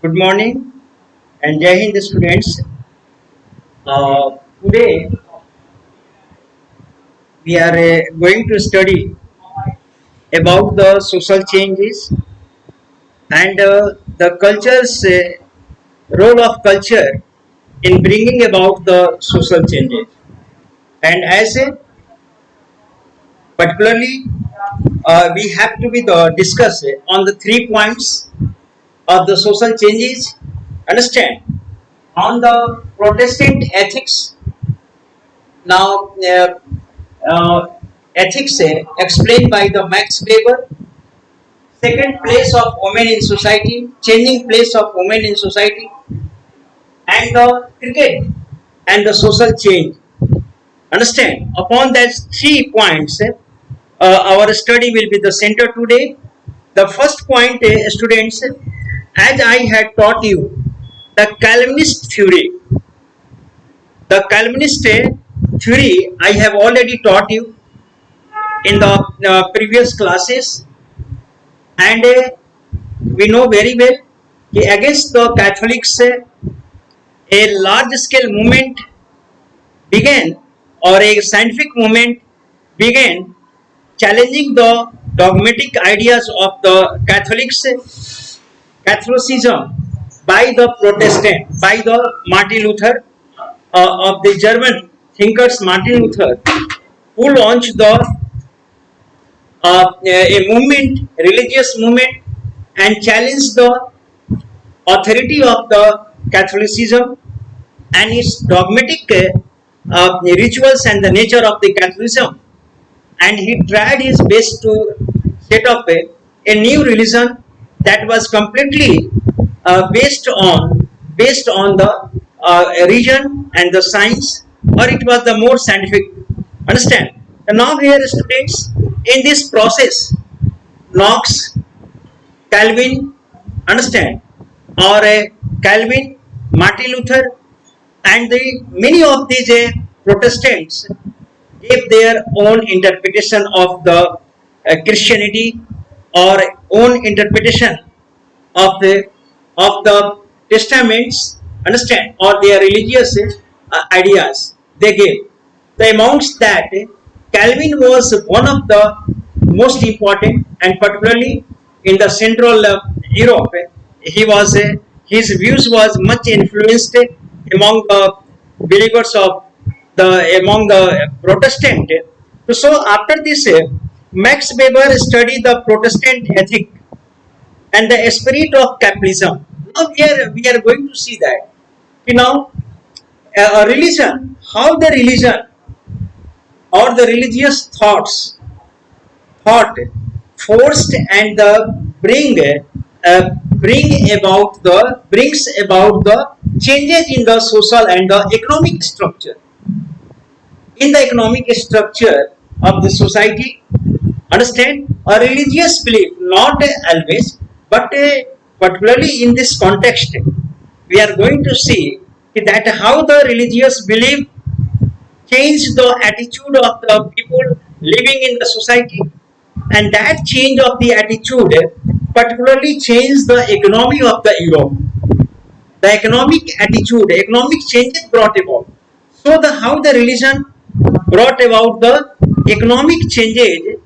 Good morning and Jai Hind students. Today we are going to study about the social changes and the culture's role of culture in bringing about the social changes. And as a particularly we have to be the discuss on the 3 points of the social changes. Understand on the Protestant ethics. Now, ethics explained by the Max Weber. Second, place of women in society, changing place of women in society, and the cricket and the social change. Understand? Upon that 3 points, our study will be the center today. The first point, students, as I had taught you, the Calvinist theory. The Calvinist theory I have already taught you in the previous classes, and we know very well against the Catholics a large scale movement began, or a scientific movement began, challenging the dogmatic ideas of the Catholicism by the Protestant, by the Martin Luther, of the German thinkers Martin Luther, who launched the a movement, religious movement, and challenged the authority of the Catholicism and its dogmatic rituals and the nature of the Catholicism. And he tried his best to set up a new religion that was completely based on the religion and the science, or it was the more scientific. Understand? And now here, students, in this process, Knox, Calvin, understand, or Calvin, Martin Luther, and many of these Protestants gave their own interpretation of the Christianity, or own interpretation of the testaments, understand, or their religious ideas they gave. The amongst that, Calvin was one of the most important, and particularly in the Central Europe, his views was much influenced among the believers of among the Protestant. So after this, Max Weber studied the Protestant ethic and the spirit of Catholicism. Now we are going to see that. Now, a religion, how the religion or the religious thought forced and brings about the changes in the social and the economic structure. In the economic structure of the society, understand, a religious belief, not always, but particularly in this context, we are going to see that how the religious belief changed the attitude of the people living in the society, and that change of the attitude particularly changed the economy of the Europe. The economic changes brought about. So how the religion brought about the economic changes,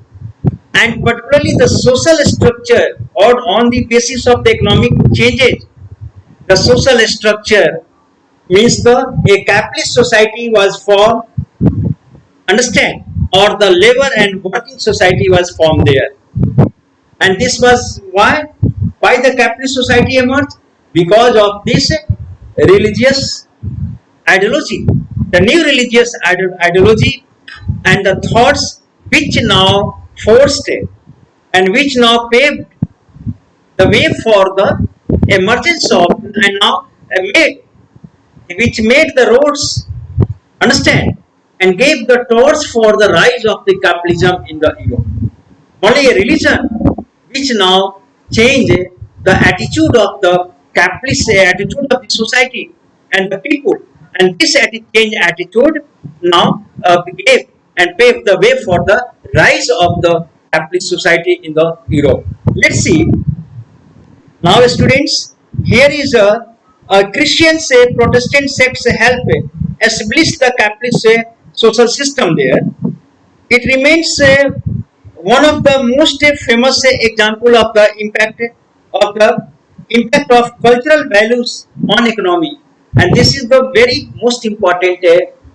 and particularly the social structure, or on the basis of the economic changes, the social structure means a capitalist society was formed, understand, or the labor and working society was formed there. And this was why the capitalist society emerged, because of this religious ideology, the new religious ideology, and the thoughts which now forced and which now paved the way for the emergence of, and now which made the roads, understand, and gave the torch for the rise of the capitalism in the Europe. Only a religion which now changed the attitude of the capitalist attitude of the society and the people, and this change attitude now gave and paved the way for the rise of the capitalist society in the Europe. Let's see now, students. here is a Christian say Protestant sects help establish the capitalist social system there. It remains one of the most famous example of the impact of cultural values on economy, and this is the very most important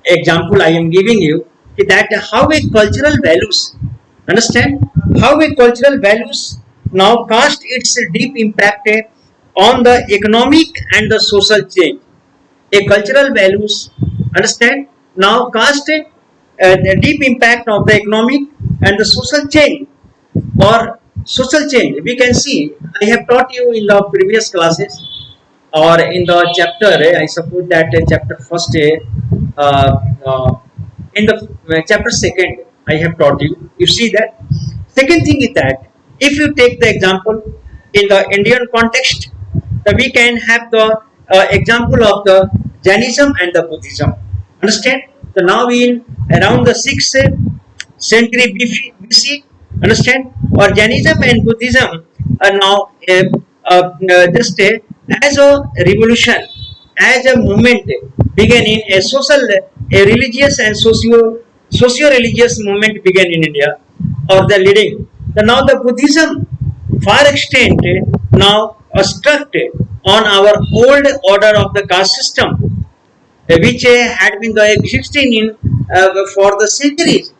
example I am giving you, that how a cultural values, understand, how a cultural values now cast its deep impact on the economic and the social change. A cultural values, understand, now cast the deep impact of the economic and the social change, or social change. We can see, I have taught you in the previous classes or in the chapter, I suppose that chapter first, in the chapter second, I have taught you. You see that. Second thing is that if you take the example in the Indian context, we can have the example of the Jainism and the Buddhism. Understand? So now in around the 6th century BC, understand? Or Jainism and Buddhism are now just as a revolution, as a movement began in a social, a religious and socio-religious movement began in India, or the leading. So now the Buddhism far extent now struck on our old order of the caste system, which had been the existing in for the centuries.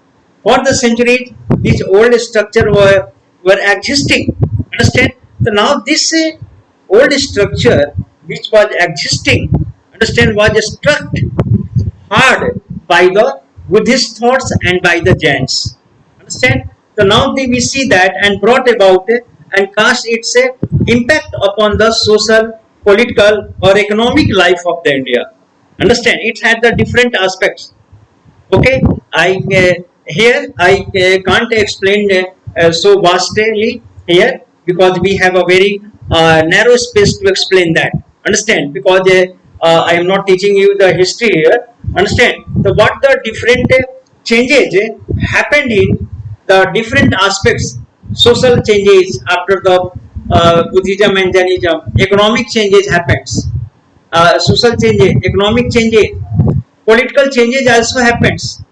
For the centuries, this old structure were existing. Understand? So now this old structure which was existing, understand, was struck hard by the Buddhist thoughts and by the Jains. Understand? So now we see that and brought about and cast its impact upon the social, political, or economic life of the India. Understand? It had the different aspects. Okay, I here I can't explain so vastly here, because we have a very narrow space to explain that. Understand? Because I am not teaching you the history here. Understand? So what the different changes happened in the different aspects, social changes after the Buddhism and Jainism, economic changes happens, social changes, economic changes, political changes also happens.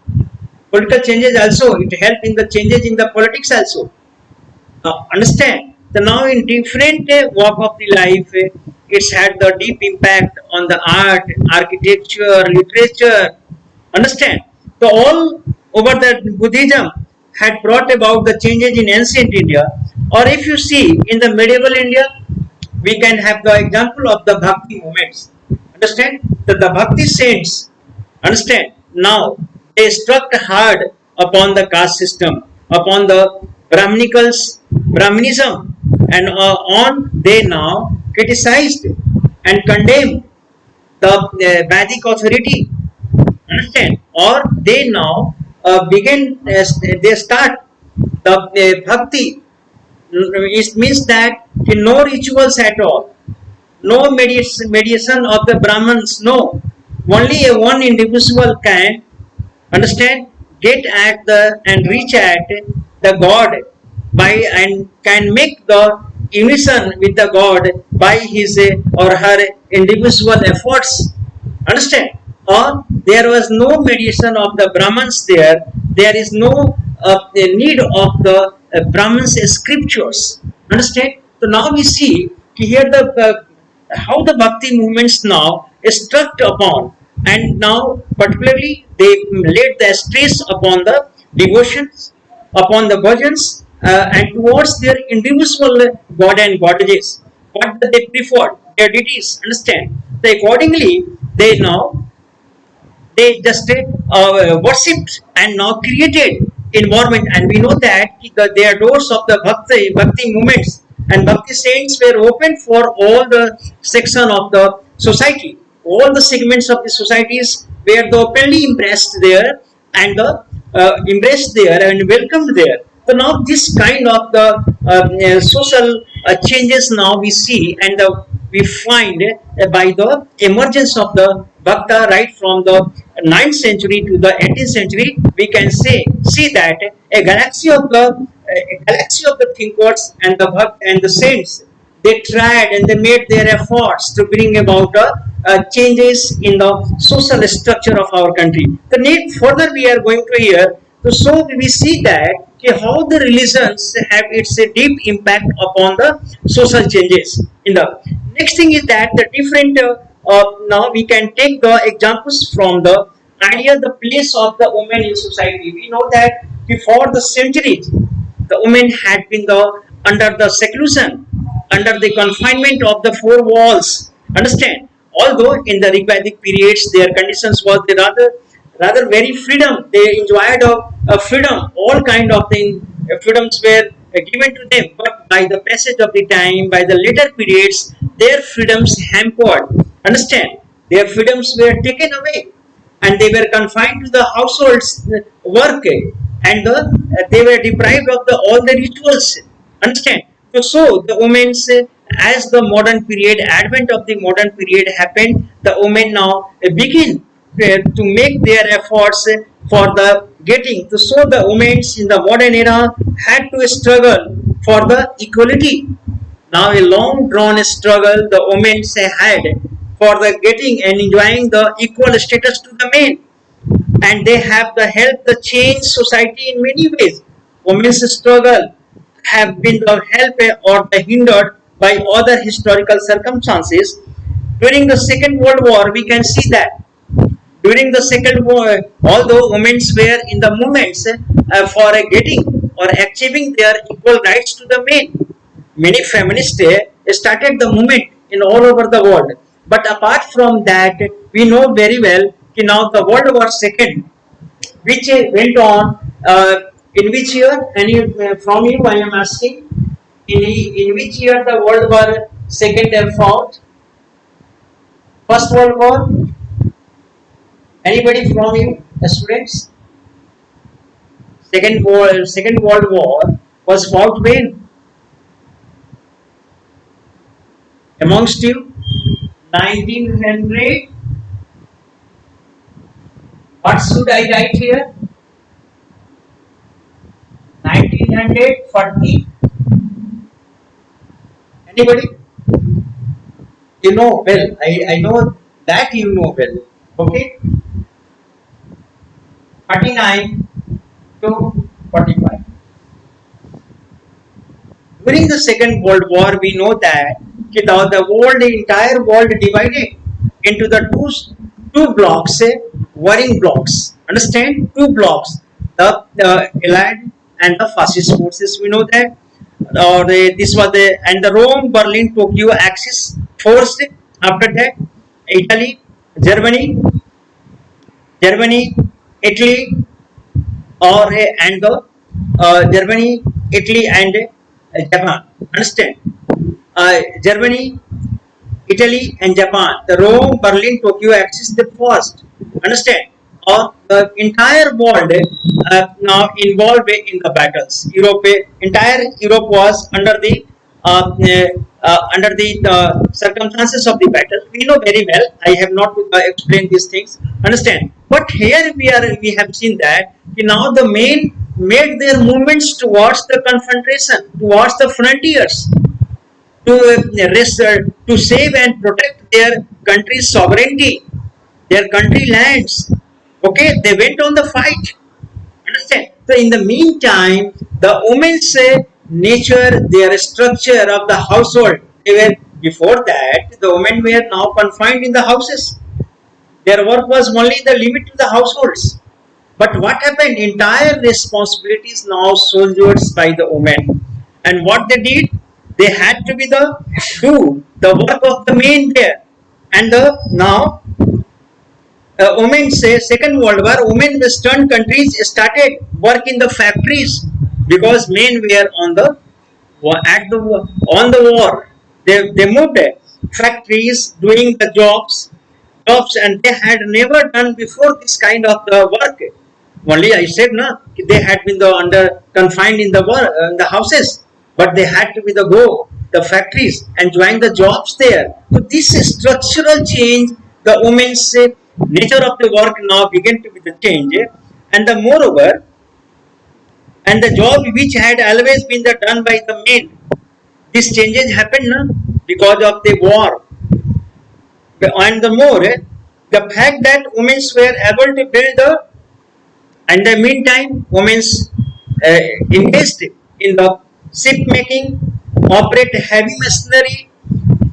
Political changes also, it help in the changes in the politics also. Understand? So now in different walk of the life, it's had the deep impact on the art, architecture, literature. Understand? So all over the Buddhism had brought about the changes in ancient India. Or if you see in the medieval India, we can have the example of the Bhakti movements. Understand? That the Bhakti saints, understand, now they struck hard upon the caste system, upon the Brahmanism, and on they now criticized and condemned the Vedic authority. Understand? Or they now begin, they start the bhakti. It means that no rituals at all, no mediation of the Brahmins, no. Only a one individual can, understand, get at the and reach at the God by, and can make the unison with the God by his or her individual efforts. Understand? Or there was no mediation of the Brahmins there. There is no need of the Brahmins scriptures. Understand? So now we see here the how the Bhakti movements now is struck upon, and now particularly they laid the stress upon the devotions, upon the bhajans, and towards their individual god and goddesses, what they preferred, their deities. Understand? So accordingly, they now they just worshipped and now created environment, and we know that their doors of the bhakti movements and bhakti saints were open for all the section of the society, all the segments of the societies were openly embraced there, and embraced there and welcomed there. So now this kind of the social changes now we see, and we find by the emergence of the Bhakta right from the 9th century to the 18th century, we can see that a galaxy of the thinkers and the Bhakt and the saints, they tried and they made their efforts to bring about changes in the social structure of our country. The need further we are going to hear. So we see that how the religions have its deep impact upon the social changes. In the next thing is that the different now we can take the examples from the idea the place of the woman in society. We know that before the centuries the women had been under the seclusion, under the confinement of the four walls. Understand? Although in the Rigvedic periods their conditions was the rather very freedom. They enjoyed freedom, all kind of things. Freedoms were given to them, but by the passage of the time, by the later periods, their freedoms hampered. Understand? Their freedoms were taken away, and they were confined to the household's work, and they were deprived of all the rituals. Understand? So the women's as the modern period, advent of the modern period happened, the women now begin to make their efforts for the getting. So the women in the modern era had to struggle for the equality. Now a long drawn struggle the women had for the getting and enjoying the equal status to the men, and they have the help the change society in many ways. Women's struggle have been the help or the hindered by other historical circumstances. During the Second World War, we can see that during the Second War, although women were in the movements for getting or achieving their equal rights to the men, many feminists started the movement in all over the world. But apart from that, we know very well that now the World War II, which went on in which year? Any from you I am asking? In which year the World War II fought? First World War? Anybody from you, students? Second World War was fought when? Amongst you? 1900. What should I write here? 1940. Anybody? You know well. I know that you know well. Okay. 39 to 45. During the Second World War, we know that the entire world divided into the two blocks, warring blocks. Understand? Two blocks. The Allied and the fascist forces. We know that. Or this was the Rome, Berlin, Tokyo axis force. After that, Italy, Germany, Italy, or and the Germany, Italy, and Japan. Understand? Germany, Italy, and Japan. The Rome, Berlin, Tokyo axis the first. Understand? Or the entire world now involved in the battles. Entire Europe was under the circumstances of the battle. We know very well. I have not explained these things. Understand? But here we have seen that now the men made their movements towards the confrontation, towards the frontiers, to save and protect their country's sovereignty, their country lands. Okay, they went on the fight. Understand? So in the meantime, the women's nature, their structure of the household, they were before that the women were now confined in the houses. Their work was only the limit to the households. But what happened? Entire responsibilities now soldiers by the women. And what they did? They had to be do the work of the men there. And now women say Second World War, women in Western countries started work in the factories because men were on the war. They moved factories doing the jobs, and they had never done before this kind of the work. Only I said they had been confined in the houses, but they had to be the factories and join the jobs there. So this structural change, the women's nature of the work now began to be the change, and the moreover, and the job which had always been done by the men, These changes happened because of the war. And the more, the fact that women were able to build the, and the meantime, women engaged in the ship making, operate heavy machinery,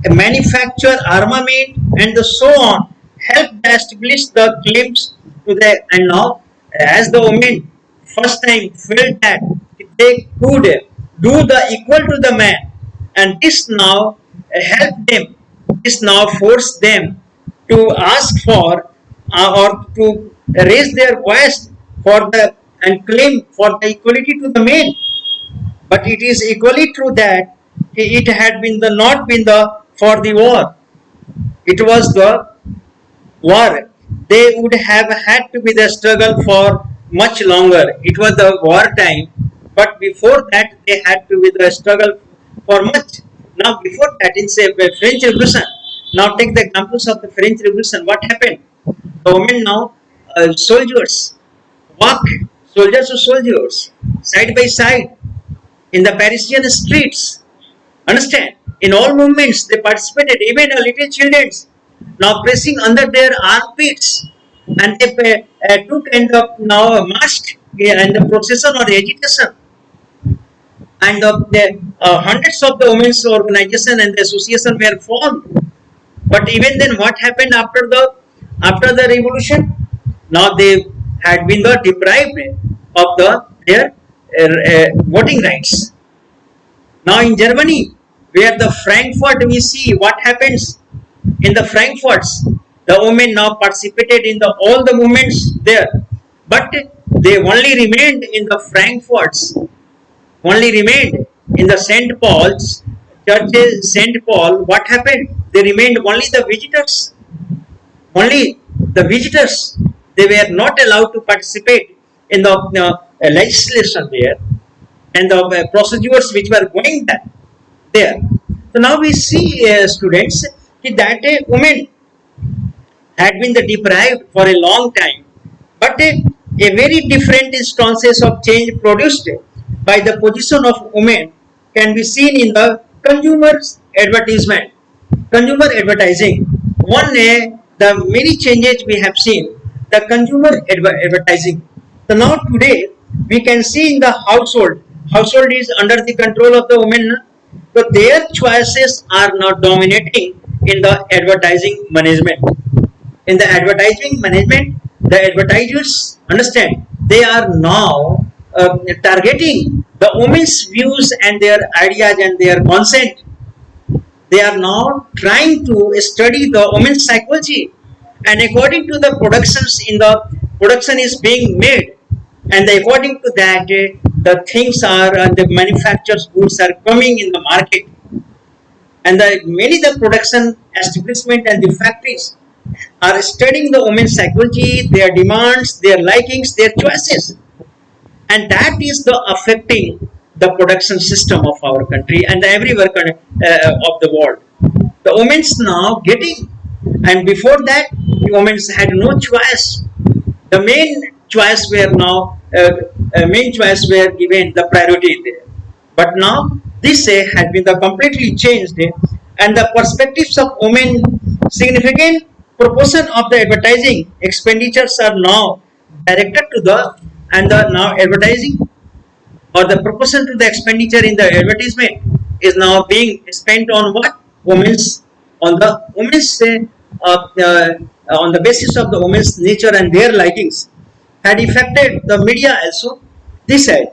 manufacture armament, and so on, helped establish the claims to the, and now as the women first time felt that they could do the equal to the man, and this now helped them, this now forced them to ask for or to raise their voice for the and claim for the equality to the men. But it is equally true that it had been the not been the for the war. It was the war. They would have had to be the struggle for much longer. It was the war time, but before that they had to be the struggle for much. Now before that, in say French Revolution. Now take the examples of the French Revolution. What happened? The women now soldiers walk, soldiers to soldiers, side by side in the Parisian streets. Understand? In all movements they participated, even little children now pressing under their armpits, and they took kind of now a mask and the procession or agitation, and hundreds of the women's organization and the association were formed. But even then, what happened after the revolution? Now they had been deprived of their voting rights. Now in Germany, where the Frankfurt, we see what happens in the Frankfurts. The women now participated in all the movements there, but they only remained in the Frankfurts, only remained in the St. Paul's churches. St. Paul, what happened? They remained only the visitors, only the visitors. They were not allowed to participate in the legislation there and the procedures which were going there. So now we see students that women had been deprived for a long time, but a very different instances of change produced by the position of women can be seen in the consumer advertising. One, the many changes we have seen, the consumer advertising. So now today we can see in the household is under the control of the women, so their choices are now dominating in the advertising management. In the advertising management, the advertisers, understand, they are now targeting the women's views and their ideas and their consent. They are now trying to study the women's psychology, and according to the production is being made, and according to that the things are the manufactured goods are coming in the market, and the production establishment and the factories are studying the women's psychology, their demands, their likings, their choices, and that is the affecting the production system of our country and everywhere of the world. The women's now getting, and before that the women's had no choice. The main choice were now main choice were given the priority there. But now this had been completely changed, and the perspectives of women, significant proportion of the advertising expenditures are now directed to now advertising, or the proportion to the expenditure in the advertisement is now being spent on what? Women's, on the women's on the basis of the women's nature and their likings, had affected the media also. This side,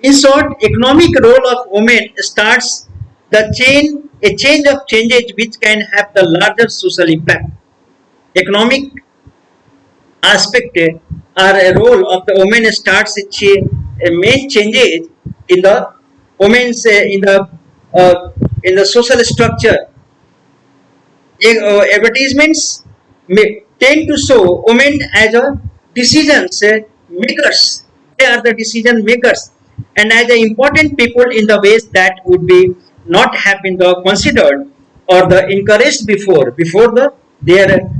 in short, economic role of women starts a change of changes which can have the larger social impact. Economic aspect or a role of the women starts a main changes in the women's in the social structure. Advertisements may tend to show women as a decisions makers. They are the decision makers, and as important people in the ways that would be not have been considered or encouraged before. Before their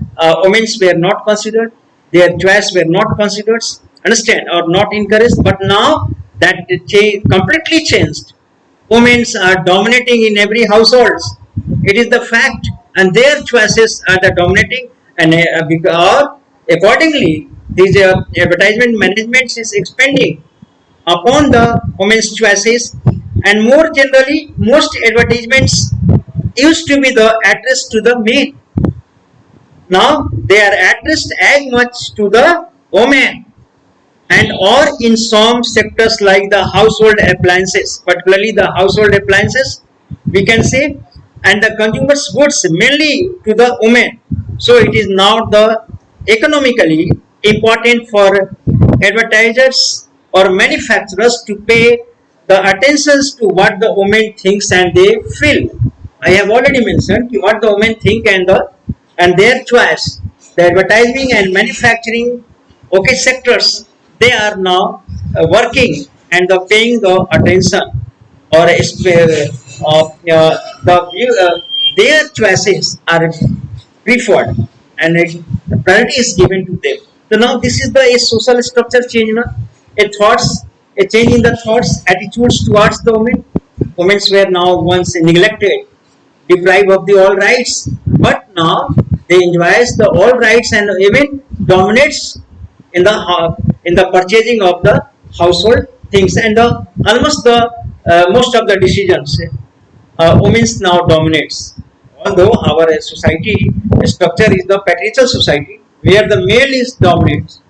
women were not considered, their choice were not considered, understand, or not encouraged. But now that completely changed. women are dominating in every household. It is the fact, and their choices are the dominating, and accordingly, this advertisement management is expanding upon the women's choices, and more generally, most advertisements used to be the address to the men. Now they are addressed as much to the women, and or in some sectors like the household appliances, particularly the household appliances, we can say, and the consumers goods mainly to the women. So it is now the economically important for advertisers or manufacturers to pay the attentions to what the women thinks and they feel. I have already mentioned what the women think and their choice. The advertising and manufacturing okay sectors, they are now working and paying the attention or their choices are preferred and the priority is given to them. So now this is the a social structure change, a thoughts, a change in the thoughts, attitudes towards the women. Women were now once neglected, deprived of the all rights, but now they enjoys the all rights and even dominates in the purchasing of the household things and the almost the most of the decisions. Women's now dominates. Although our society structure is the patriarchal society where the male dominates,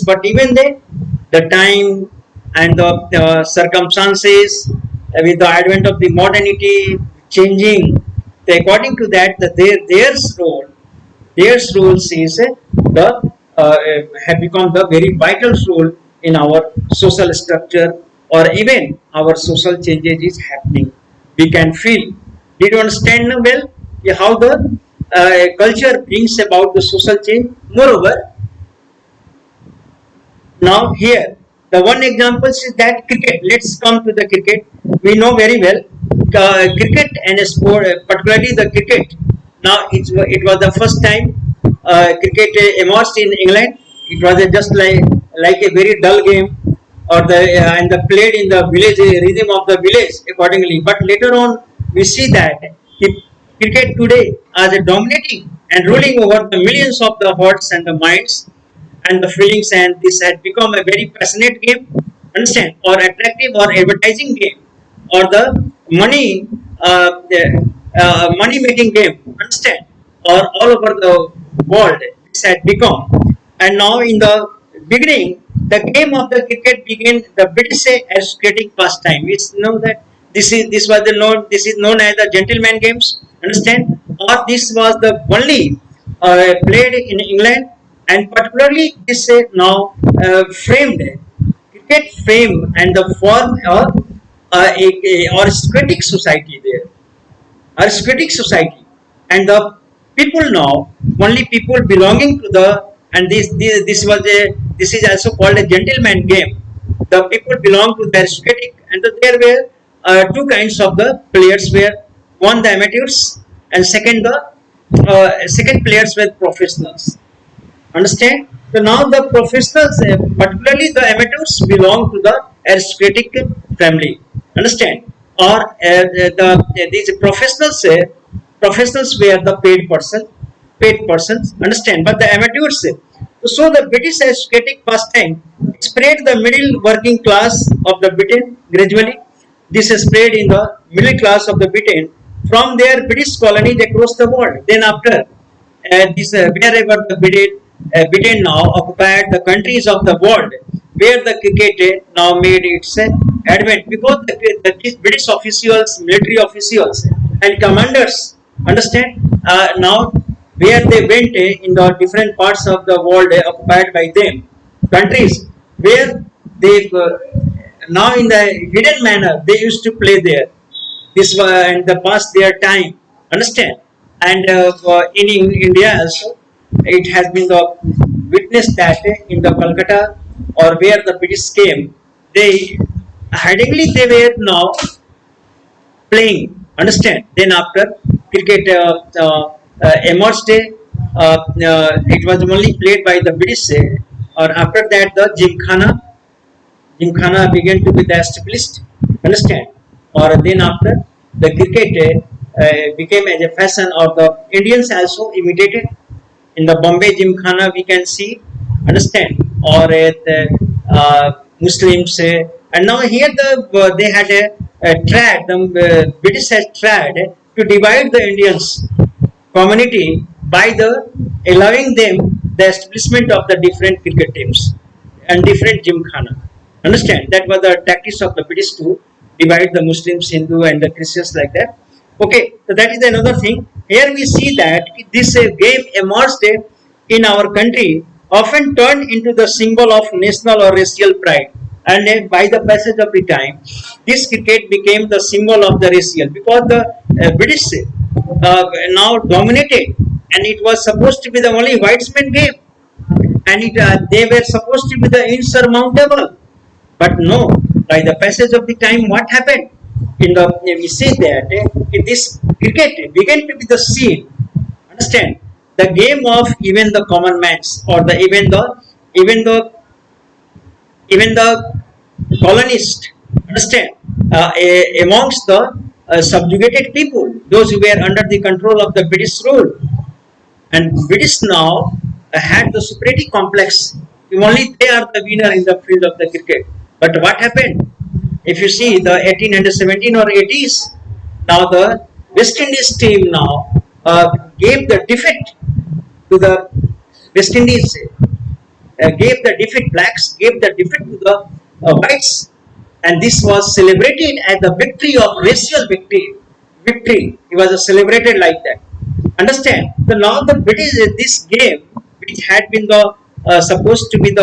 but even the time and the circumstances with the advent of the modernity changing, according to that, their roles is have become the very vital role in our social structure or even our social changes is happening. We can feel. Did you understand well how the culture brings about the social change? Moreover, now here the one example is that cricket. Let's come to the cricket. We know very well cricket and a sport, particularly the cricket. Now it was the first time cricket emerged in England. It was just like a very dull game, or the played in the village rhythm of the village accordingly. But later on, we see that cricket today as a dominating and ruling over the millions of the hearts and the minds and the feelings, and this had become a very passionate game, understand, or attractive or advertising game, or the money money making game, understand, or all over the world this had become. And now in the beginning, the game of the cricket began the British as cricket pastime. It's know that this is known as the gentleman games, understand, or this was the only played in England, and particularly this now framed cricket frame and the form of a aristocratic society there, aristocratic society, and the people now only people belonging to the, and this is also called a gentleman game. The people belong to the aristocratic, and there were two kinds of the players were, one the amateurs and second the second players were professionals, understand. So now the professionals, particularly the amateurs, belong to the aristocratic family, understand, or these professionals professionals were the paid persons, understand, but the amateurs. So the British aristocratic pastime spread the middle working class of the Britain gradually. This is spread in the middle class of the Britain from their British colonies across the world. Then after wherever the Britain now occupied the countries of the world, where the cricket now made its advent, because the British officials, military officials, and commanders, understand, now where they went in the different parts of the world occupied by them countries, where they now in the hidden manner they used to play there. This was in the past their time, understand, and in India also it has been the witness that in the Calcutta or where the British came, they hidingly they were now playing, understand. Then after cricket emerged, it was only played by the British, or after that the Gymkhana began to be established, understand. or then after the cricket became as a fashion, or the Indians also imitated. In the Bombay Gymkhana we can see, understand, or at Muslims, and now here they had a tried, the British has tried to divide the Indians community by the allowing them the establishment of the different cricket teams and different gymkhana. Understand, that was the tactics of the British to divide the Muslims, Hindu, and the Christians like that. Okay, so that is another thing. Here we see that this game emerged in our country, often turned into the symbol of national or racial pride. And by the passage of the time, this cricket became the symbol of the racial, because the British now dominated, and it was supposed to be the only whitesman game, and they were supposed to be the insurmountable. But no, by the passage of the time, what happened? We see that this cricket began to be the scene. Understand, the game of even the common man's, or the even the even the colonist. Understand, amongst the subjugated people, those who were under the control of the British rule, and British now had the superiority complex. Only they are the winner in the field of the cricket. But what happened? If you see the 1817 or 80s, now the West Indies team now gave the defeat to the West Indies, gave the defeat, blacks gave the defeat to the whites, and this was celebrated as the victory of racial victory. Victory, it was celebrated like that. Understand? So now the British, this game, which had been the supposed to be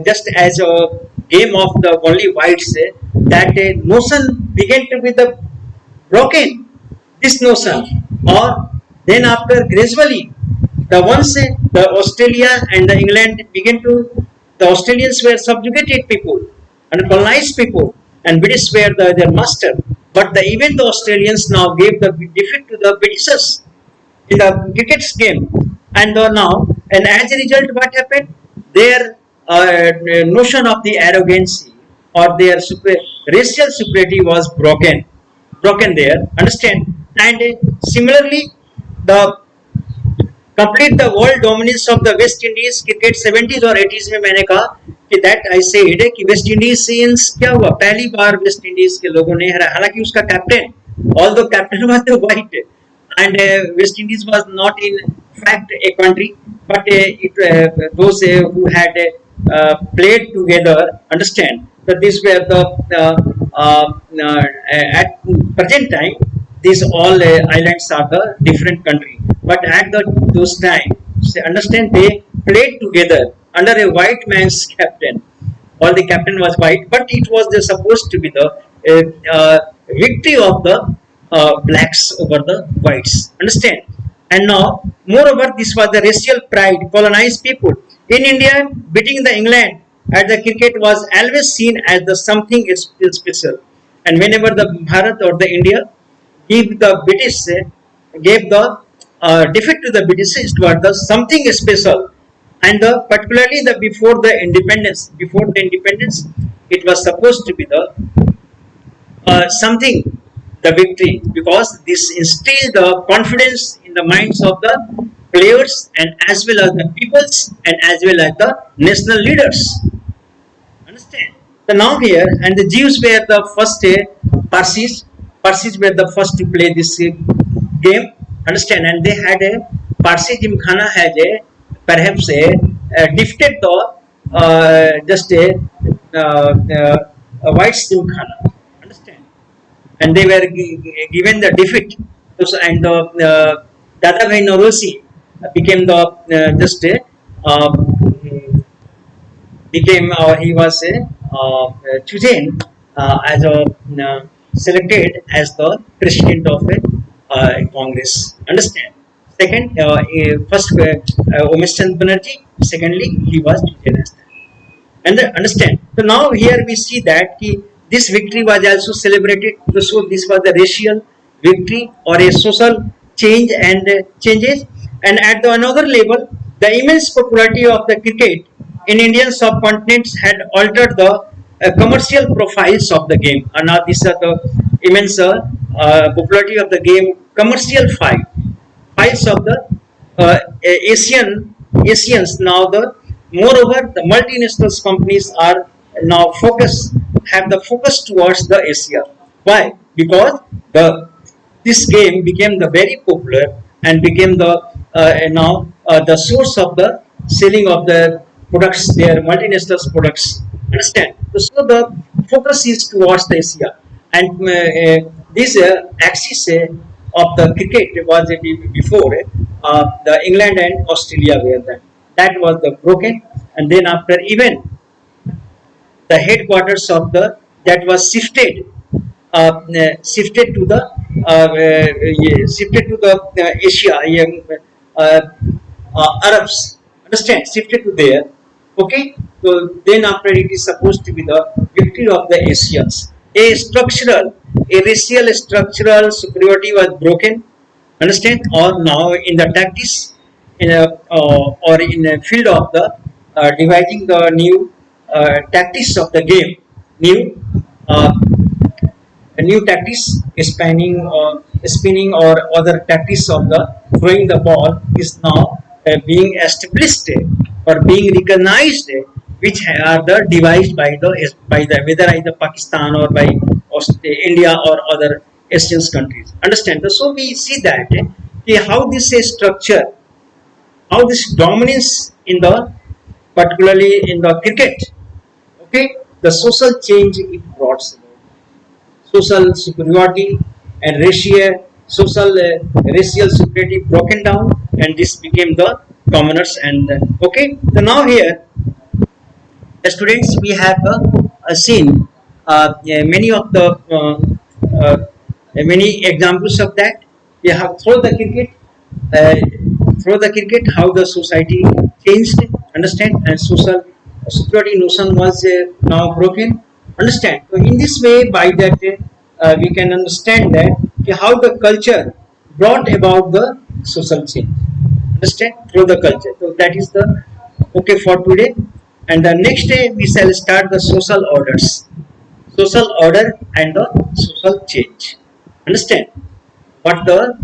just as a game of the only whites, that notion began to be the broken. This notion, or then after gradually, the once the Australia and the England began to, the Australians were subjugated people and colonized people, and British were their master. But even the Australians now gave the defeat to the Britishers in the cricket game, and as a result, what happened? Their notion of the arrogance or their racial superiority was broken there. Understand? And similarly, the complete the world dominance of the West Indies cricket 70s और 80s में मैंने कहा कि that I said कि West Indians क्या हुआ, पहली बार West Indies के लोगों ने हराया, हालांकि उसका captain, although captain was the white, and West Indies was not in fact a country, but those who had played together, understand that these were the at present time, these all islands are the different country, but at those time, understand, they played together under a white man's captain. All the captain was white, but it was supposed to be the victory of the blacks over the whites. Understand? And now, moreover, this was the racial pride, colonized people. In India, beating the England at the cricket was always seen as the something special. And whenever the Bharat or the India gave the British, gave the defeat to the British, it was the something special. And particularly before the independence, it was supposed to be the something, the victory, because this instilled the confidence in the minds of the players, and as well as the peoples, and as well as the national leaders. Understand? So now here, and the Jews were the first Parsis. Parsis were the first to play this game. Understand? And they had a Parsi Gymkhana has perhaps defeated the just a white Gymkhana. Understand? And they were given the defeat. And Dadabhai Narosi became the just became he was chosen as a selected as the president of a Congress. Understand? Second, first Umesh Chand Banerjee. Secondly, he was chosen as that. And understand? So now here we see that this victory was also celebrated. So this was the racial victory or a social change and changes. And at another level, the immense popularity of the cricket in Indian subcontinents had altered the commercial profiles of the game. And now these are the immense popularity of the game. Commercial files of the Asians. Now the moreover the multinational companies are now have the focus towards the Asia. Why? Because the this game became the very popular and became the now the source of the selling of the products, their multinational products. Understand? So the focus is towards the Asia, and this axis of the cricket was before the England and Australia were there. That was the broken, and then after even the headquarters of the that was shifted to the shifted to the Asia, uh, Arabs. Understand? Shifted to there. Okay. So then after it is supposed to be the victory of the Asians. A racial structural superiority was broken. Understand? Or now in the tactics, in a or in a field of the dividing the new tactics of the game, new uh, new tactics, spinning or other tactics of the throwing the ball is now being established or being recognized, which are the devised by the whether either Pakistan or by India or other Asian countries. Understand? So we see that how this structure, how this dominance in the particularly in the cricket, okay, the social change it brought about, social superiority and racial superiority broken down, and this became the commoners. And okay, so now here the students we have seen many of the many examples of that. We have uh, through the cricket how the society changed. Understand? And social security notion was now broken. Understand? So in this way, by that we can understand that how the culture brought about the social change. Understand? Through the culture. So that is the okay for today. And the next day we shall start the social order and the social change. Understand? What the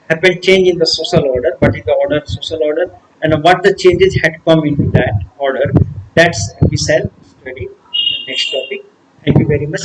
happened change in the social order, what is the order, social order, and what the changes had come into that order. That's we shall study in the next topic. Thank you very much.